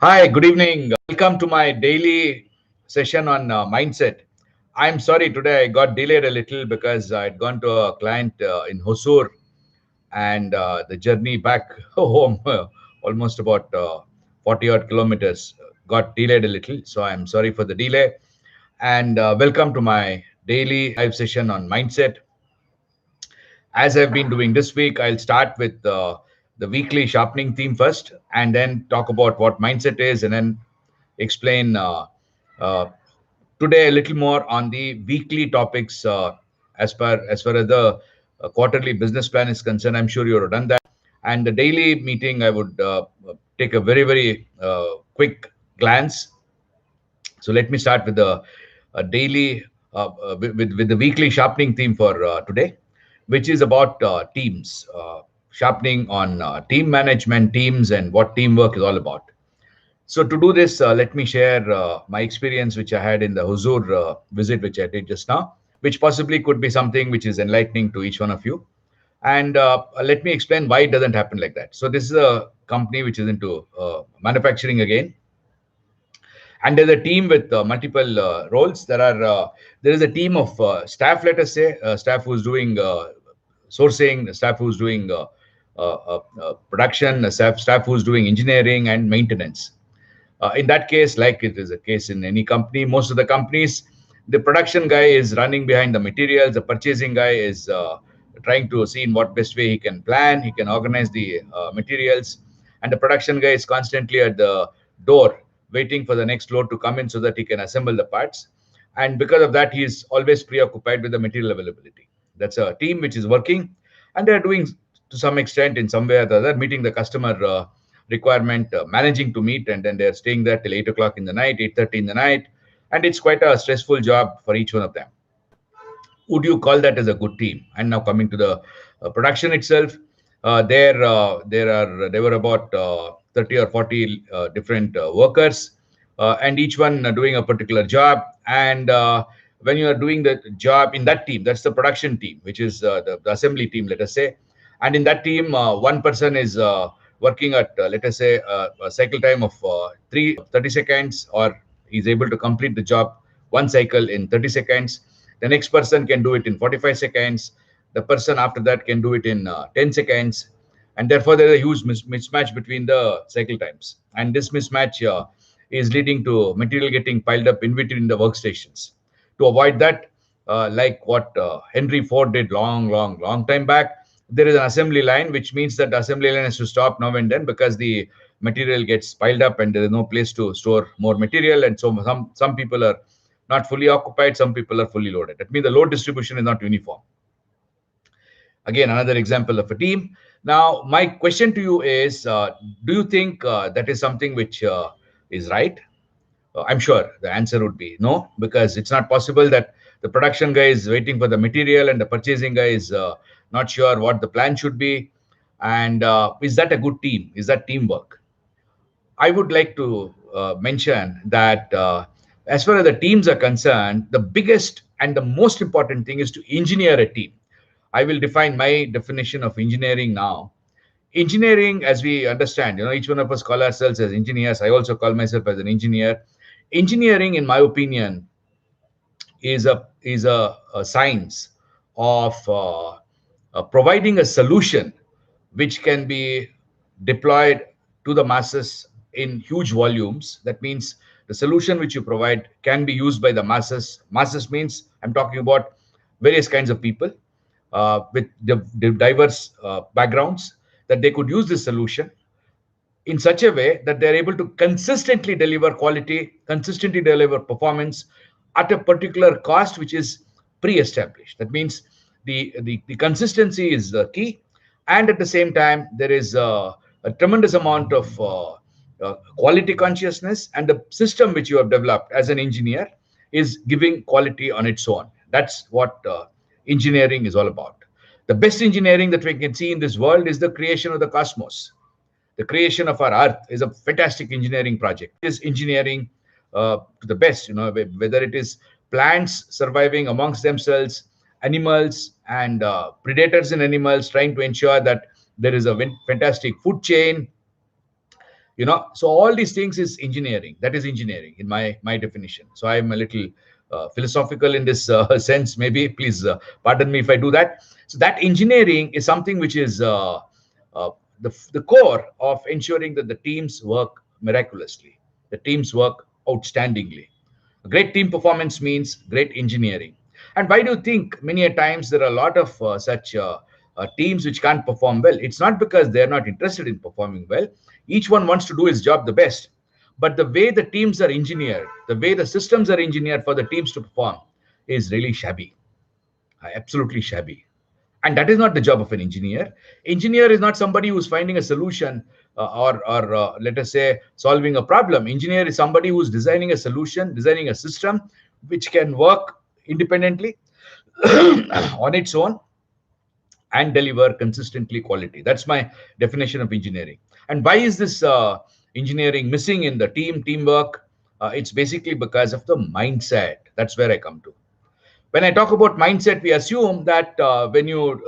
Hi, good evening. Welcome to my daily session on mindset. I'm sorry today I got delayed a little because I'd gone to a client in Hosur and the journey back home, almost about 40 odd kilometers, got delayed a little. So I'm sorry for the delay. And welcome to my daily live session on mindset. As I've been doing this week, I'll start with the weekly sharpening theme first, and then talk about what mindset is, and then explain uh, today a little more on the weekly topics as far as the quarterly business plan is concerned. I'm sure you've done that, and the daily meeting I would take a very quick glance. So let me start with the daily with the weekly sharpening theme for today, which is about teams, sharpening on team management, teams, and what teamwork is all about. So to do this, let me share my experience, which I had in the Huzur visit, which I did just now, which possibly could be something which is enlightening to each one of you. And let me explain why it doesn't happen like that. So this is a company which is into manufacturing again, and there's a team with multiple roles. There is a team of staff, let us say, staff who's doing sourcing, staff who's doing production, staff who's doing engineering and maintenance. In that case, like it is a case in any company, most of the companies, the production guy is running behind the materials, the purchasing guy is trying to see in what best way he can plan, he can organize the materials, and the production guy is constantly at the door waiting for the next load to come in so that he can assemble the parts. And because of that, he is always preoccupied with the material availability. That's a team which is working, and they're doing to some extent, in some way or the other, meeting the customer requirement, managing to meet, and then they're staying there till 8 o'clock in the night, 8:30 in the night, and it's quite a stressful job for each one of them. Would you call that as a good team? And now coming to the production itself, there were about 30 or 40 different workers, and each one doing a particular job. And when you are doing the job in that team, that's the production team, which is the assembly team, let us say. And in that team, one person is working at, let us say, a cycle time of 30 seconds, or he's able to complete the job one cycle in 30 seconds. The next person can do it in 45 seconds. The person after that can do it in 10 seconds. And therefore, there is a huge mismatch between the cycle times. And this mismatch is leading to material getting piled up in between the workstations. To avoid that, like what Henry Ford did long time back, there is an assembly line, which means that the assembly line has to stop now and then because the material gets piled up and there is no place to store more material. And so some people are not fully occupied, some people are fully loaded. That means the load distribution is not uniform. Again, another example of a team. Now, my question to you is, do you think that is something which is right? I'm sure the answer would be no, because it's not possible that the production guy is waiting for the material and the purchasing guy is not sure what the plan should be. And is that a good team? Is that teamwork? I would like to mention that as far as the teams are concerned, the biggest and the most important thing is to engineer a team. I will define my definition of engineering now. Engineering, as we understand, each one of us call ourselves as engineers. I also call myself as an engineer. Engineering, in my opinion, is a science of providing a solution which can be deployed to the masses in huge volumes. That means the solution which you provide can be used by the masses. Masses means I'm talking about various kinds of people with diverse backgrounds, that they could use this solution in such a way that they're able to consistently deliver quality, consistently deliver performance at a particular cost which is pre-established. That means the consistency is the key, and at the same time there is a tremendous amount of quality consciousness, and the system which you have developed as an engineer is giving quality on its own. That's what engineering is all about. The best engineering that we can see in this world is the creation of the cosmos. The creation of our earth is a fantastic engineering project. It is engineering to the best, whether it is plants surviving amongst themselves, animals and predators in animals, trying to ensure that there is a fantastic food chain, So all these things is engineering. That is engineering in my definition. So I'm a little philosophical in this sense, maybe. Please pardon me if I do that. So that engineering is something which is uh, the core of ensuring that the teams work miraculously, the teams work outstandingly. Great team performance means great engineering. And why do you think many a times there are a lot of such teams which can't perform well? It's not because they're not interested in performing well. Each one wants to do his job the best. But the way the teams are engineered, the way the systems are engineered for the teams to perform is really shabby, absolutely shabby. And that is not the job of an engineer. Engineer is not somebody who's finding a solution, or let us say solving a problem. Engineer is somebody who's designing a solution, designing a system which can work independently on its own and deliver consistently quality. That's my definition of engineering. And why is this engineering missing in the teamwork? It's basically because of the mindset. That's where I come to. When I talk about mindset, we assume that when you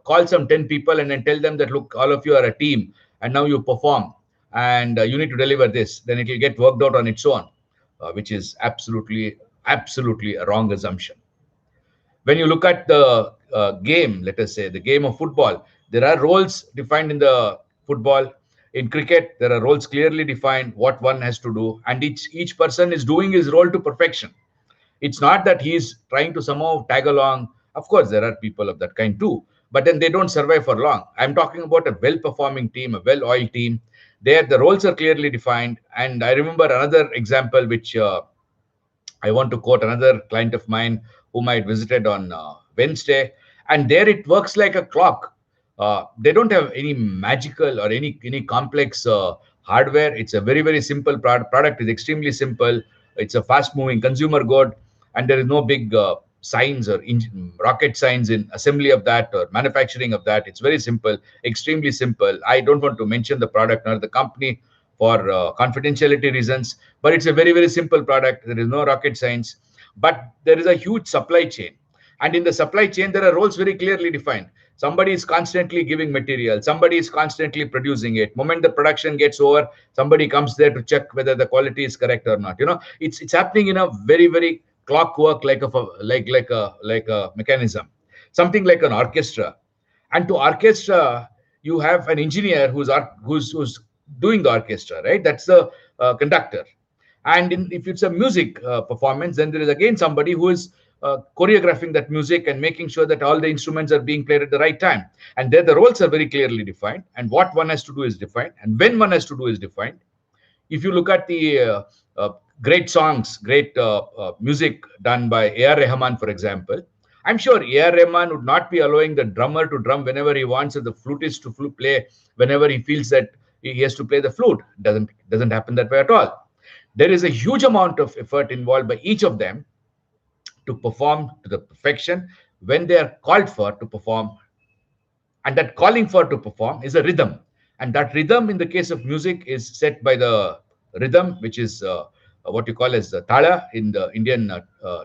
call some 10 people and then tell them that, look, all of you are a team and now you perform and you need to deliver this, then it will get worked out on its own, which is absolutely a wrong assumption. When you look at the game, let us say the game of football, there are roles defined in the football. In cricket, there are roles clearly defined what one has to do, and each person is doing his role to perfection. It's not that he's trying to somehow tag along. Of course, there are people of that kind too, but then they don't survive for long. I'm talking about a well-performing team, a well-oiled team. There, the roles are clearly defined. And I remember another example which I want to quote another client of mine whom I had visited on Wednesday, and there it works like a clock. They don't have any magical or any complex hardware. It's a very simple product. Is extremely simple. It's a fast-moving consumer good, and there is no big science or rocket science in assembly of that or manufacturing of that. It's very simple, extremely simple. I don't want to mention the product nor the company for confidentiality reasons, but it's a very simple product. There is no rocket science, but there is a huge supply chain, and in the supply chain there are roles very clearly defined. Somebody is constantly giving material, somebody is constantly producing it. Moment the production gets over, somebody comes there to check whether the quality is correct or not. It's happening in a very clockwork, like a mechanism, something like an orchestra. And to orchestra, you have an engineer who's doing the orchestra, right? That's the conductor. And if it's a music performance, then there is again somebody who is choreographing that music and making sure that all the instruments are being played at the right time. And there the roles are very clearly defined, and what one has to do is defined, and when one has to do is defined. If you look at the great songs, great music done by A.R. Rahman, for example, I'm sure A.R. Rahman would not be allowing the drummer to drum whenever he wants, or the flutist to play whenever he feels that he has to play the flute. Doesn't happen that way at all. There is a huge amount of effort involved by each of them to perform to the perfection when they are called for to perform. And that calling for to perform is a rhythm, and that rhythm in the case of music is set by the rhythm, which is what you call as the tala in the Indian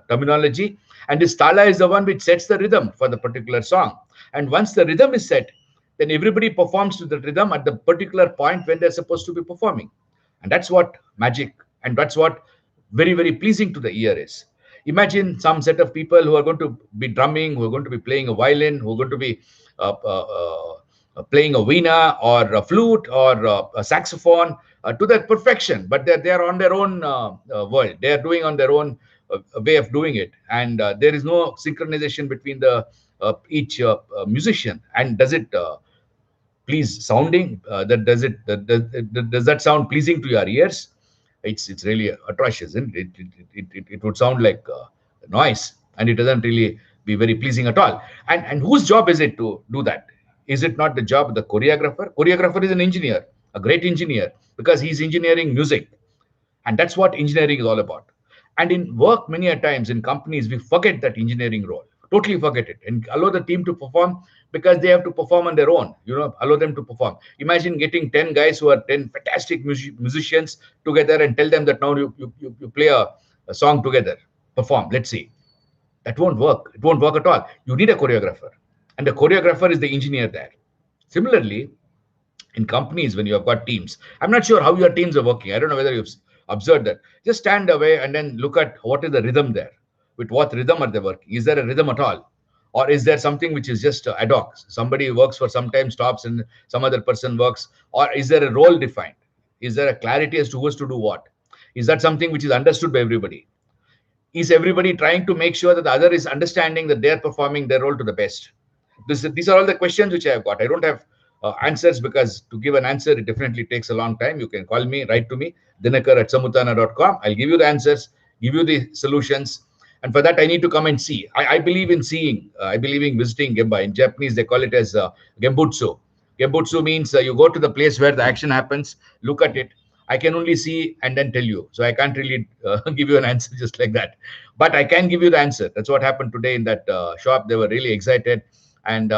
terminology. And this tala is the one which sets the rhythm for the particular song. And once the rhythm is set, then everybody performs to the rhythm at the particular point when they're supposed to be performing. And that's what magic, and that's what very pleasing to the ear is. Imagine some set of people who are going to be drumming, who are going to be playing a violin, who are going to be playing a veena or a flute or a saxophone to that perfection, but they're on their own world. They are doing on their own way of doing it, and there is no synchronization between the each musician. And does it please sounding? That does it? Does that sound pleasing to your ears? It's really atrocious, isn't it? It would sound like noise, and it doesn't really be very pleasing at all. And whose job is it to do that? Is it not the job of the choreographer? Choreographer is an engineer, a great engineer, because he's engineering music. And that's what engineering is all about. And in work, many a times in companies, we forget that engineering role, totally forget it, and allow the team to perform because they have to perform on their own. Allow them to perform. Imagine getting 10 guys who are 10 fantastic musicians together and tell them that now you play a song together, perform, let's see. That won't work. It won't work at all. You need a choreographer, and the choreographer is the engineer there. Similarly, in companies when you have got teams. I'm not sure how your teams are working. I don't know whether you've observed that. Just stand away and then look at what is the rhythm there. With what rhythm are they working? Is there a rhythm at all? Or is there something which is just ad hoc? Somebody works for some time, stops, and some other person works. Or is there a role defined? Is there a clarity as to who is to do what? Is that something which is understood by everybody? Is everybody trying to make sure that the other is understanding that they're performing their role to the best? These are all the questions which I have got. I don't have answers, because to give an answer, it definitely takes a long time. You can call me, write to me, dinakar@samuthána.com. I'll give you the answers, give you the solutions. And for that, I need to come and see. I believe in seeing. I believe in visiting Gemba. In Japanese, they call it as Gembutsu. Gembutsu means you go to the place where the action happens, look at it. I can only see and then tell you. So I can't really give you an answer just like that. But I can give you the answer. That's what happened today in that shop. They were really excited. And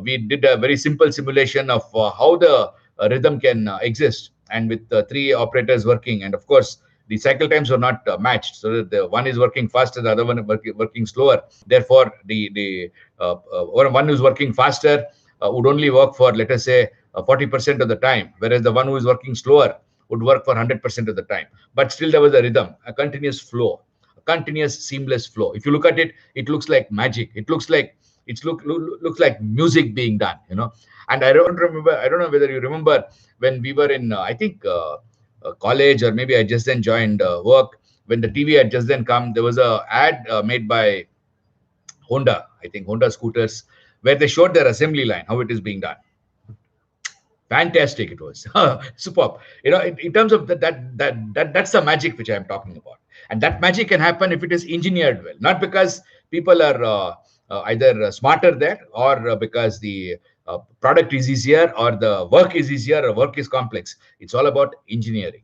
we did a very simple simulation of how the rhythm can exist. And with three operators working. And of course, the cycle times were not matched. So that the one is working faster, the other one working slower. Therefore, the one who's working faster would only work for, let us say, 40% of the time, whereas the one who is working slower would work for 100% of the time. But still, there was a rhythm, a continuous flow, a continuous seamless flow. If you look at it, it looks like magic. It looks like looks like music being done, And I don't remember. I don't know whether you remember when we were in, I think, college, or maybe I just then joined work. When the TV had just then come, there was a ad made by Honda, I think Honda scooters, where they showed their assembly line, how it is being done. Fantastic it was. Superb. In terms of that's the magic which I am talking about. And that magic can happen if it is engineered well, not because people are either smarter there, or because the product is easier, or the work is easier, or work is complex. It's all about engineering.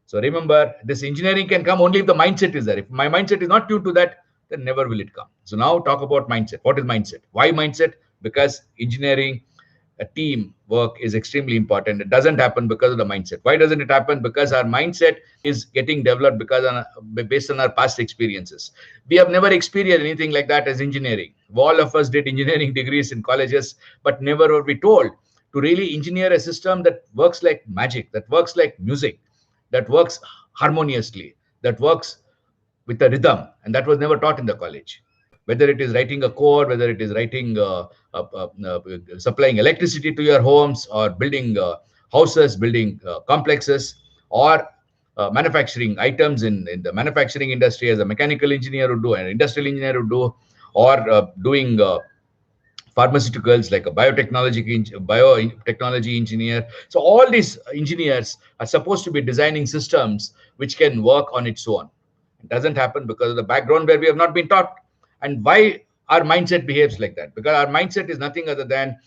So remember, this engineering can come only if the mindset is there. If my mindset is not tuned to that, then never will it come. So now talk about mindset. What is mindset? Why mindset? Because engineering, a team work is extremely important. It doesn't happen because of the mindset. Why doesn't it happen? Because our mindset is getting developed based on our past experiences. We have never experienced anything like that as engineering. All of us did engineering degrees in colleges, but never were we told to really engineer a system that works like magic, that works like music, that works harmoniously, that works with a rhythm. And that was never taught in the college. Whether it is writing a code, whether it is writing, supplying electricity to your homes, or building houses, building complexes, or manufacturing items in the manufacturing industry, as a mechanical engineer would do, an industrial engineer would do, or doing pharmaceuticals, like a biotechnology engineer. So all these engineers are supposed to be designing systems which can work on its own. It doesn't happen because of the background where we have not been taught. And why our mindset behaves like that? Because our mindset is nothing other than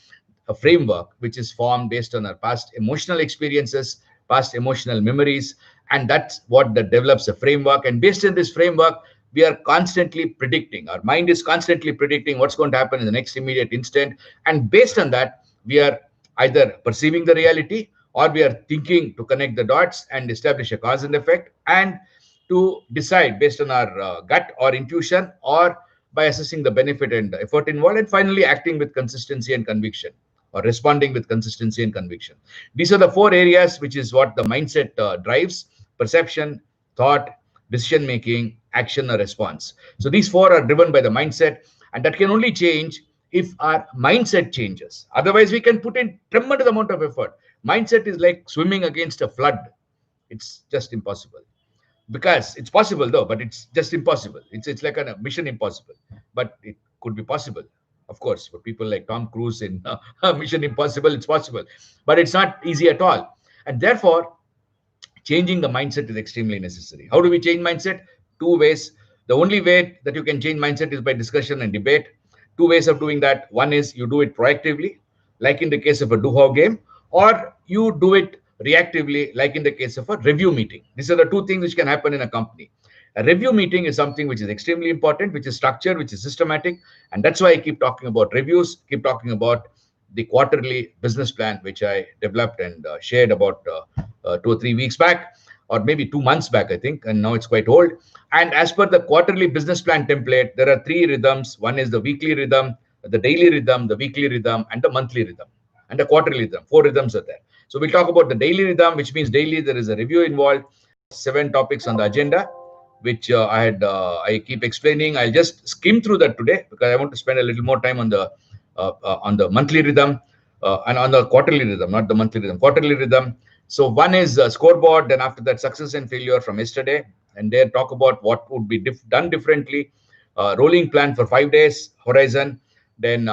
a framework which is formed based on our past emotional experiences, past emotional memories, and that's what that develops a framework. And based on this framework, we are constantly predicting. Our mind is constantly predicting what's going to happen in the next immediate instant. And based on that, we are either perceiving the reality, or we are thinking to connect the dots and establish a cause and effect, and to decide based on our gut or intuition, or by assessing the benefit and effort involved, and finally acting with consistency and conviction, or responding with consistency and conviction. These are the four areas which is what the mindset drives: perception, thought, decision making, action, or response. So these four are driven by the mindset, and that can only change if our mindset changes. Otherwise, we can put in tremendous amount of effort. Mindset is like swimming against a flood. It's just impossible. Because it's possible though, but it's just impossible. It's like a mission impossible, but it could be possible. Of course, for people like Tom Cruise in Mission Impossible, it's possible, but it's not easy at all. And therefore, changing the mindset is extremely necessary. How do we change mindset? Two ways. The only way that you can change mindset is by discussion and debate. Two ways of doing that. One is you do it proactively, like in the case of a doHow game, or you do it reactively, like in the case of a review meeting. These are the two things which can happen in a company. A review meeting is something which is extremely important, which is structured, which is systematic. And that's why I keep talking about reviews, keep talking about the quarterly business plan, which I developed and shared about 2 or 3 weeks back, or maybe 2 months back, I think, and now it's quite old. And as per the quarterly business plan template, there are three rhythms. One is the weekly rhythm, the daily rhythm, the weekly rhythm, and the monthly rhythm, and the quarterly rhythm. Four rhythms are there. So we'll talk about the daily rhythm, which means daily there is a review involved. 7 topics on the agenda, which I keep explaining. I'll just skim through that today because I want to spend a little more time on the monthly rhythm and on the quarterly rhythm, not the monthly rhythm, quarterly rhythm. So one is scoreboard, then after that success and failure from yesterday, and there talk about what would be done differently, rolling plan for 5 days, horizon, then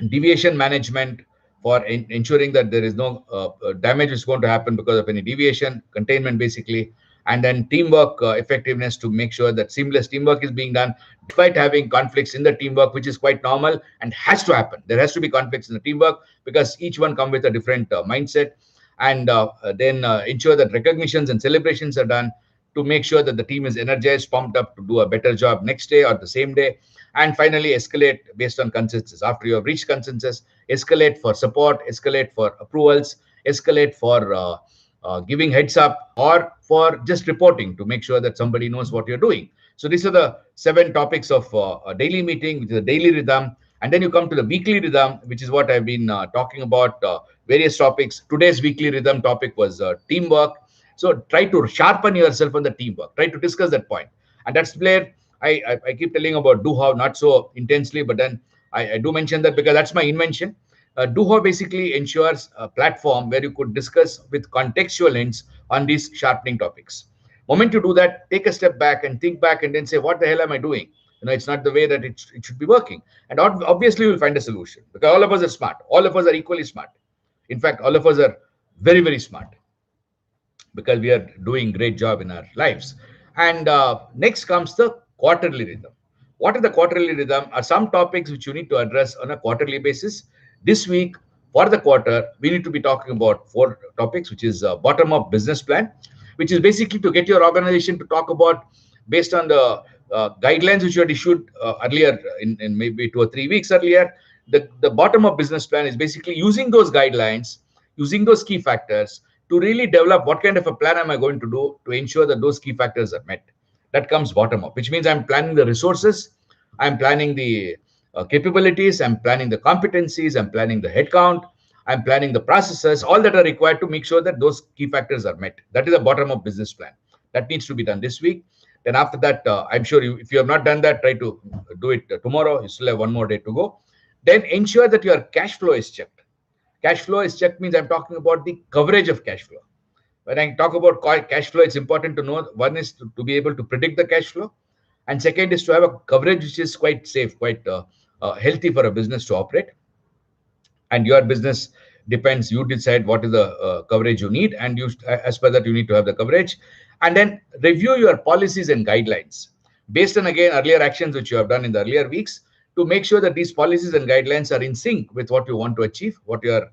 deviation management for ensuring that there is no damage is going to happen because of any deviation, containment basically, and then teamwork effectiveness to make sure that seamless teamwork is being done despite having conflicts in the teamwork, which is quite normal and has to happen. There has to be conflicts in the teamwork because each one come with a different mindset, and then ensure that recognitions and celebrations are done to make sure that the team is energized, pumped up to do a better job next day or the same day. And finally, escalate based on consensus. After you have reached consensus, escalate for support, escalate for approvals, escalate for giving heads up, or for just reporting to make sure that somebody knows what you're doing. So these are the 7 topics of a daily meeting, which is a daily rhythm. And then you come to the weekly rhythm, which is what I've been talking about, various topics. Today's weekly rhythm topic was teamwork. So try to sharpen yourself on the teamwork. Try to discuss that point. And that's where I keep telling about doHow, not so intensely, but then I do mention that because that's my invention. doHow basically ensures a platform where you could discuss with contextual hints on these sharpening topics. Moment you do that, take a step back and think back and then say, what the hell am I doing? It's not the way that it should be working. And obviously, you'll find a solution because all of us are smart. All of us are equally smart. In fact, all of us are very, very smart because we are doing great job in our lives. And next comes the quarterly rhythm. What are the quarterly rhythm? Are some topics which you need to address on a quarterly basis. This week, for the quarter, we need to be talking about 4 topics, which is bottom-up business plan, which is basically to get your organization to talk about based on the guidelines which you had issued earlier in maybe 2 or 3 weeks earlier. The bottom-up business plan is basically using those guidelines, using those key factors to really develop what kind of a plan am I going to do to ensure that those key factors are met. That comes bottom up, which means I'm planning the resources, I'm planning the capabilities, I'm planning the competencies, I'm planning the headcount, I'm planning the processes, all that are required to make sure that those key factors are met. That is a bottom up business plan. That needs to be done this week. Then after that, I'm sure if you have not done that, try to do it tomorrow. You still have 1 more day to go. Then ensure that your cash flow is checked. Cash flow is checked means I'm talking about the coverage of cash flow. When I talk about cash flow, it's important to know one is to be able to predict the cash flow, and second is to have a coverage which is quite safe, quite healthy for a business to operate. And your business depends, you decide what is the coverage you need, and you as per that you need to have the coverage. And then review your policies and guidelines based on again earlier actions which you have done in the earlier weeks to make sure that these policies and guidelines are in sync with what you want to achieve, what your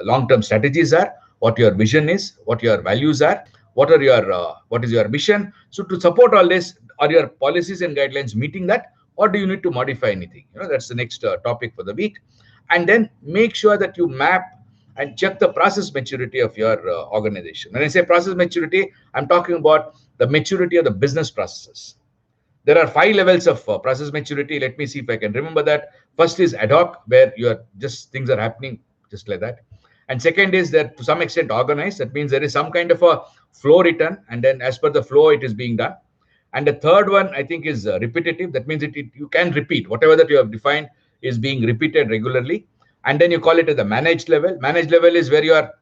long-term strategies are, what your vision is, what your values are, what is your mission. So to support all this, are your policies and guidelines meeting that, or do you need to modify anything? That's the next topic for the week. And then make sure that you map and check the process maturity of your organization. When I say process maturity, I'm talking about the maturity of the business processes. There are 5 levels of process maturity. Let me see if I can remember that. First is ad hoc, where things are happening just like that. And second is that to some extent organized. That means there is some kind of a flow written, and then as per the flow, it is being done. And the third one, I think, is repetitive. That means you can repeat whatever that you have defined is being repeated regularly. And then you call it as the managed level. Managed level is where you are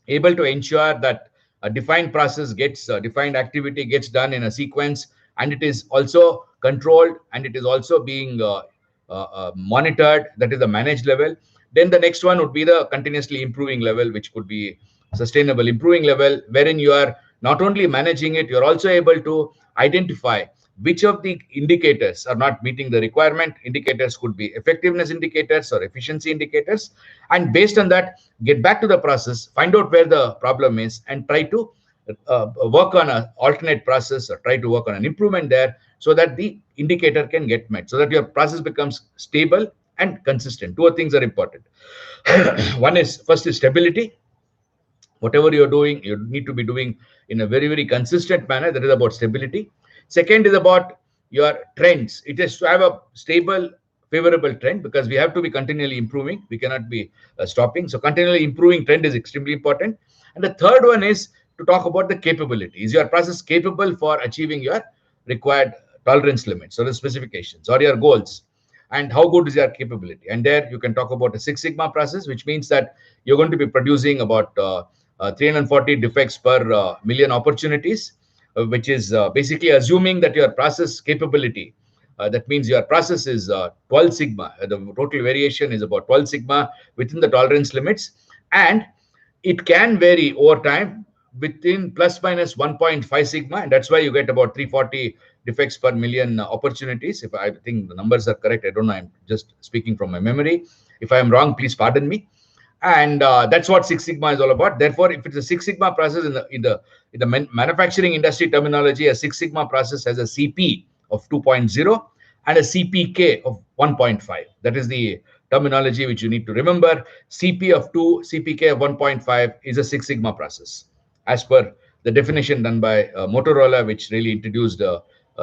able to ensure that a defined process gets defined activity gets done in a sequence, and it is also controlled, and it is also being monitored. That is the managed level. Then the next one would be the continuously improving level, which could be sustainable improving level, wherein you are not only managing it, you're also able to identify which of the indicators are not meeting the requirement. Indicators could be effectiveness indicators or efficiency indicators. And based on that, get back to the process, find out where the problem is, and try to work on an alternate process, or try to work on an improvement there so that the indicator can get met, so that your process becomes stable and consistent. 2 things are important. First is stability. Whatever you're doing, you need to be doing in a very, very consistent manner. That is about stability. Second is about your trends. It is to have a stable favorable trend, because we have to be continually improving. We cannot be stopping. So continually improving trend is extremely important. And the third one is to talk about the capability. Is your process capable for achieving your required tolerance limits or the specifications or your goals? And how good is your capability? And there you can talk about a Six Sigma process, which means that you're going to be producing about 340 defects per million opportunities, which is basically assuming that your process capability, that means your process is 12 sigma. The total variation is about 12 sigma within the tolerance limits. And it can vary over time within plus minus 1.5 sigma. And that's why you get about 340 defects per million opportunities. If I think the numbers are correct, I don't know. I'm just speaking from my memory. If I am wrong, please pardon me. And that's what Six Sigma is all about. Therefore, if it's a Six Sigma process in the manufacturing industry terminology, a Six Sigma process has a CP of 2.0 and a CPK of 1.5. That is the terminology which you need to remember. CP of 2, CPK of 1.5 is a Six Sigma process, as per the definition done by Motorola, which really introduced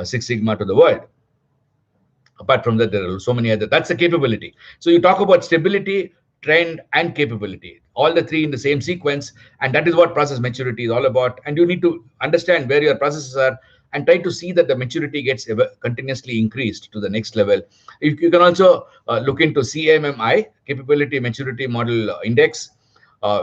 Six Sigma to the world. Apart from that, there are so many other. That's the capability. So you talk about stability, trend, and capability, all the three in the same sequence. And that is what process maturity is all about. And you need to understand where your processes are and try to see that the maturity gets continuously increased to the next level. You can also look into CMMI, Capability Maturity Model Index,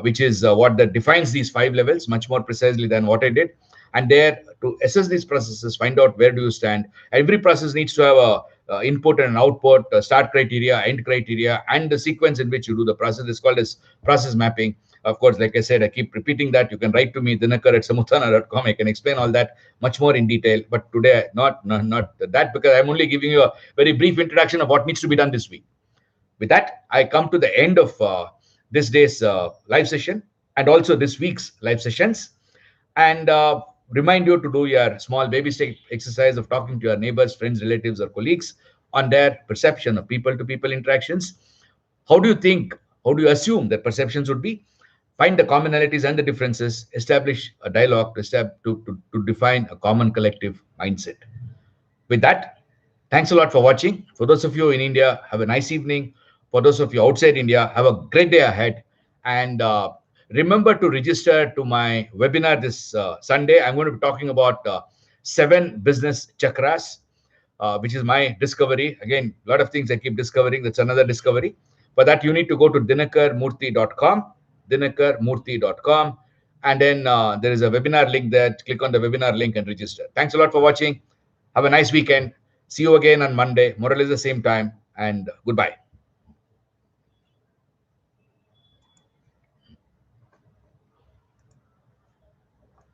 which is what that defines these 5 levels much more precisely than what I did. And there, to assess these processes, find out where do you stand. Every process needs to have a input and an output, start criteria, end criteria, and the sequence in which you do the process is called as process mapping. Of course, like I said, I keep repeating that. You can write to me, dinakar@samuthána.com. I can explain all that much more in detail. But today, not that, because I'm only giving you a very brief introduction of what needs to be done this week. With that, I come to the end of this day's live session and also this week's live sessions. And remind you to do your small baby step exercise of talking to your neighbors, friends, relatives, or colleagues on their perception of people to people interactions. How do you think, how do you assume that perceptions would be? Find the commonalities and the differences, establish a dialogue to define a common collective mindset. With that, thanks a lot for watching. For those of you in India, have a nice evening. For those of you outside India, have a great day ahead. And remember to register to my webinar this Sunday. I'm going to be talking about 7 business chakras, which is my discovery. Again, a lot of things I keep discovering. That's another discovery. For that, you need to go to dinakarmurthy.com, dinakarmurthy.com. And then there is a webinar link there. Click on the webinar link and register. Thanks a lot for watching. Have a nice weekend. See you again on Monday, more or less the same time. And goodbye.